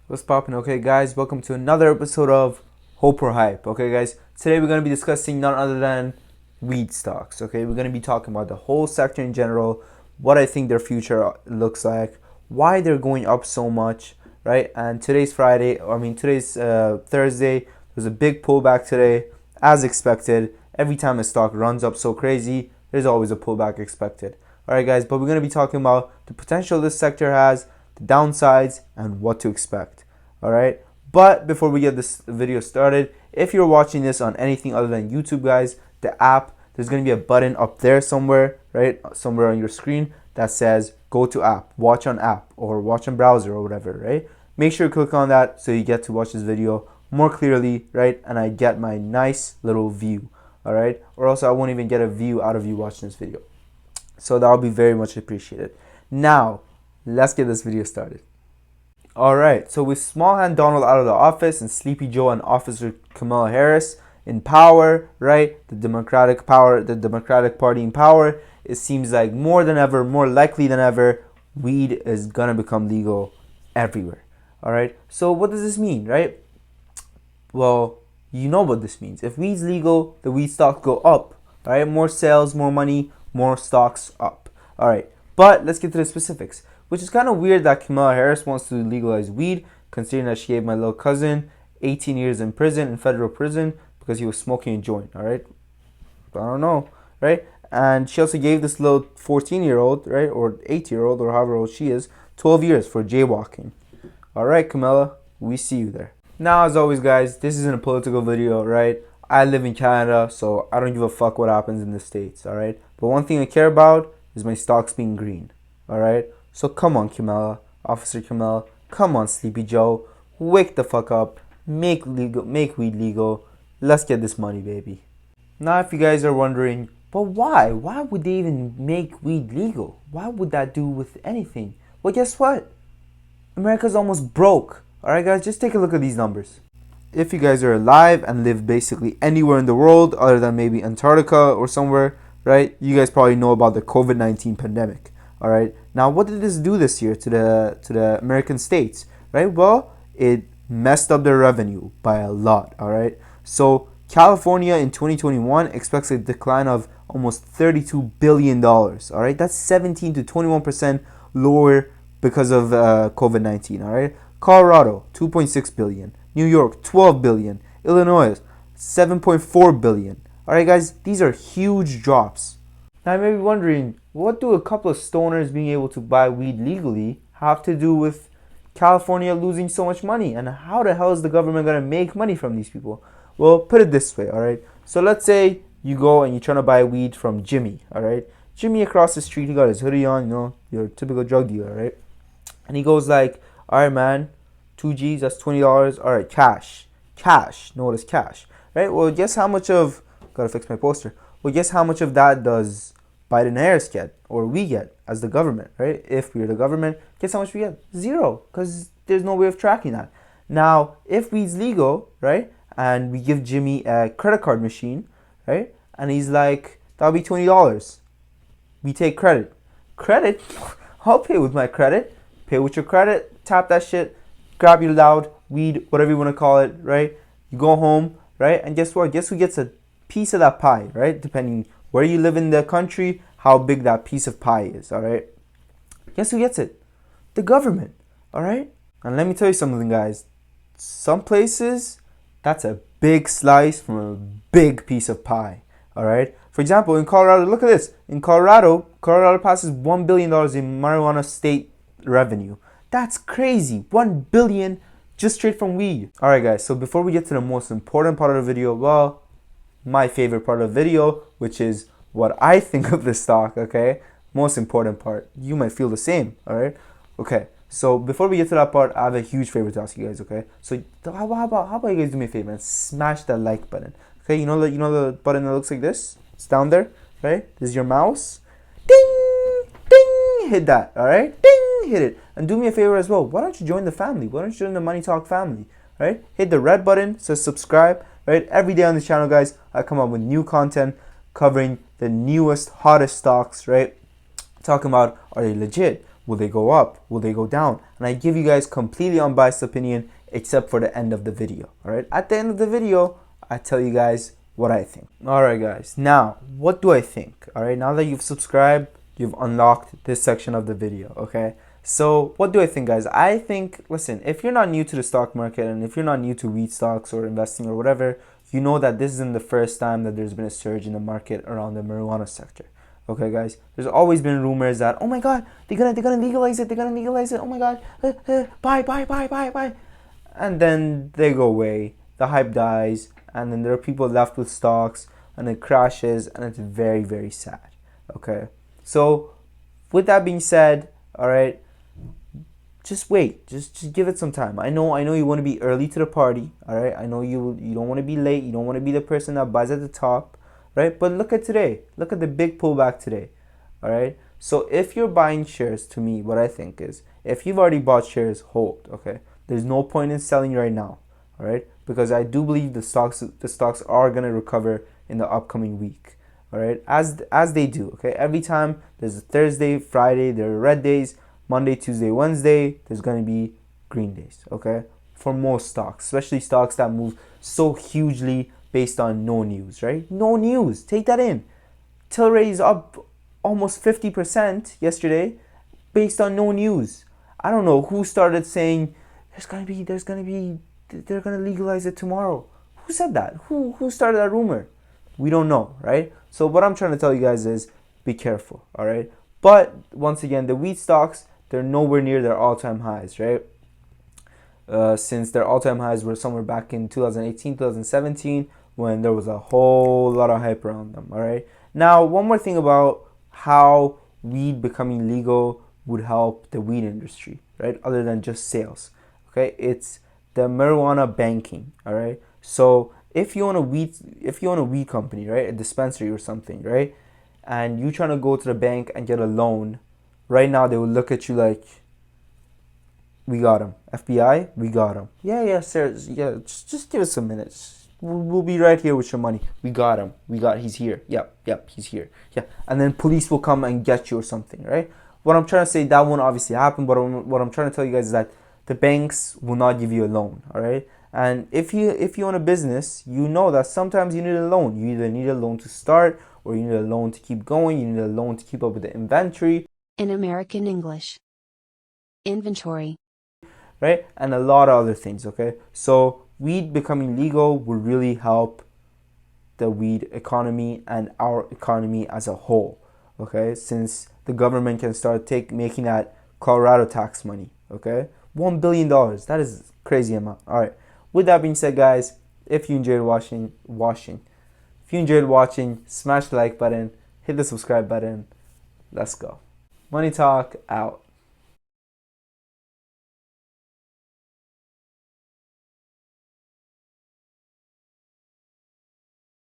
What's poppin'? Okay, guys, welcome to another episode of Hope or Hype. Okay, guys, today we're gonna be discussing none other than weed stocks. Okay, we're gonna be talking about the whole sector in general, what I think their future looks like, why they're going up so much, right? And today's today's Thursday. There's a big pullback today, as expected. Every time a stock runs up so crazy, there's always a pullback expected. All right, guys, but we're gonna be talking about the potential this sector has, the downsides, and what to expect. All right, but before we get this video started, if you're watching this on anything other than YouTube, guys, the app, there's going to be a button up there somewhere, right, somewhere on your screen that says go to app, watch on app, or watch on browser, or whatever, right? Make sure you click on that so you get to watch this video more clearly, right? And I get my nice little view, all right? Or else I won't even get a view out of you watching this video. So that'll be very much appreciated. Now, let's get this video started. Alright, so with Small Hand Donald out of the office and Sleepy Joe and Officer Kamala Harris in power, right? The Democratic Party in power, it seems like more than ever, more likely than ever, weed is gonna become legal everywhere. Alright, so what does this mean, right? Well, you know what this means. If weed's legal, the weed stocks go up. Alright, more sales, more money, more stocks up. Alright, but let's get to the specifics. Which is kind of weird that Kamala Harris wants to legalize weed, considering that she gave my little cousin 18 years in prison, in federal prison, because he was smoking a joint, alright? I don't know, right? And she also gave this little 14-year-old, right, or 8-year-old, or however old she is, 12 years for jaywalking. Alright, Kamala, we see you there. Now, as always, guys, this isn't a political video, right? I live in Canada, so I don't give a fuck what happens in the States, alright? But one thing I care about is my stocks being green, alright? So come on, Kamala, Officer Kamala, come on, Sleepy Joe, wake the fuck up, make weed legal, let's get this money, baby. Now, if you guys are wondering, but why? Why would they even make weed legal? Why would that do with anything? Well, guess what? America's almost broke. Alright, guys, just take a look at these numbers. If you guys are alive and live basically anywhere in the world other than maybe Antarctica or somewhere, right, you guys probably know about the COVID-19 pandemic. All right. Now, what did this do this year to the American states? Right. Well, it messed up their revenue by a lot. All right. So California in 2021 expects a decline of almost $32 billion. All right. That's 17 to 21% lower because of COVID-19. All right. Colorado 2.6 billion. New York 12 billion. Illinois 7.4 billion. All right, guys. These are huge drops. Now, you may be wondering, what do a couple of stoners being able to buy weed legally have to do with California losing so much money? And how the hell is the government going to make money from these people? Well, put it this way, all right? So let's say you go and you're trying to buy weed from Jimmy, all right? Jimmy across the street, he got his hoodie on, you know, your typical drug dealer, right? And he goes like, all right, man, 2 G's, that's $20. All right, cash. Cash. Know what is cash, right? Well, guess how much of, gotta fix my poster. Well, guess how much of that does Biden and Harris get, or we get as the government, right? If we're the government, guess how much we get? Zero, because there's no way of tracking that. Now, if weed's legal, right, and we give Jimmy a credit card machine, right, and he's like, that'll be $20. We take credit. Credit? I'll pay with my credit. Pay with your credit, tap that shit, grab your loud, weed, whatever you want to call it, right? You go home, right, and guess what? Guess who gets a piece of that pie, right? Depending where you live in the country, how big that piece of pie is, all right? Guess who gets it? The government, all right? And let me tell you something, guys. Some places, that's a big slice from a big piece of pie, all right? For example, in Colorado, look at this. In Colorado passes $1 billion in marijuana state revenue. That's crazy. $1 billion just straight from weed. All right, guys, so before we get to the most important part of the video, well, my favorite part of the video, which is what I think of the stock, okay? Most important part. You might feel the same, all right? Okay, so before we get to that part, I have a huge favor to ask you guys, okay? So how about you guys do me a favor and smash that like button, okay? You know the button that looks like this? It's down there, right? This is your mouse. Ding, ding, hit that, all right? Ding, hit it. And do me a favor as well. Why don't you join the family? Why don't you join the Money Talk family, right? Hit the red button, says subscribe. Right, every day on this channel, guys, I come up with new content covering the newest, hottest stocks, right? Talking about, are they legit? Will they go up? Will they go down? And I give you guys completely unbiased opinion except for the end of the video. All right. At the end of the video, I tell you guys what I think. All right, guys. Now, what do I think? All right. Now that you've subscribed, you've unlocked this section of the video. Okay. So what do I think, guys? I think, listen, if you're not new to the stock market and if you're not new to wheat stocks or investing or whatever, you know that this isn't the first time that there's been a surge in the market around the marijuana sector. Okay, guys, there's always been rumors that, oh my god, they're gonna legalize it, oh my god, buy, and then they go away, the hype dies, and then there are people left with stocks, and it crashes, and it's very, very sad. Okay, so with that being said, all right, just wait, just give it some time. I know you want to be early to the party, all right. I know you don't want to be late, you don't want to be the person that buys at the top. Right? But look at today. Look at the big pullback today. All right? So if you're buying shares, to me, what I think is, if you've already bought shares, hold, okay? There's no point in selling right now, all right? Because I do believe the stocks are going to recover in the upcoming week, all right? As they do, okay? Every time there's a Thursday, Friday, there are red days, Monday, Tuesday, Wednesday, there's going to be green days, okay? For most stocks, especially stocks that move so hugely based on no news, right? No news. Take that in. Tilray is up almost 50% yesterday based on no news. I don't know who started saying they're gonna legalize it tomorrow. Who said that? Who started that rumor? We don't know, right? So what I'm trying to tell you guys is be careful, all right? But once again, the wheat stocks, they're nowhere near their all-time highs, right? Since their all-time highs were somewhere back in 2018, 2017, when there was a whole lot of hype around them, all right? Now, one more thing about how weed becoming legal would help the weed industry, right? Other than just sales, okay? It's the marijuana banking, all right? So if you own a weed company, right, a dispensary or something, right, and you trying to go to the bank and get a loan, right now they will look at you like, we got him. FBI, we got him. Yeah, sir. Yeah, just give us a minute. We'll be right here with your money. We got him. He's here. Yep, he's here. Yeah, and then police will come and get you or something, right? What I'm trying to say, that won't obviously happen, but what I'm trying to tell you guys is that the banks will not give you a loan, all right? And if you own a business, you know that sometimes you need a loan. You either need a loan to start, or you need a loan to keep going. You need a loan to keep up with the inventory. In American English, inventory. Right? And a lot of other things, okay? So weed becoming legal will really help the weed economy and our economy as a whole, okay? Since the government can start making that Colorado tax money, okay? $1 billion, that is a crazy amount. All right, with that being said, guys, if you enjoyed watching, smash the like button, hit the subscribe button. Let's go. Money Talk out.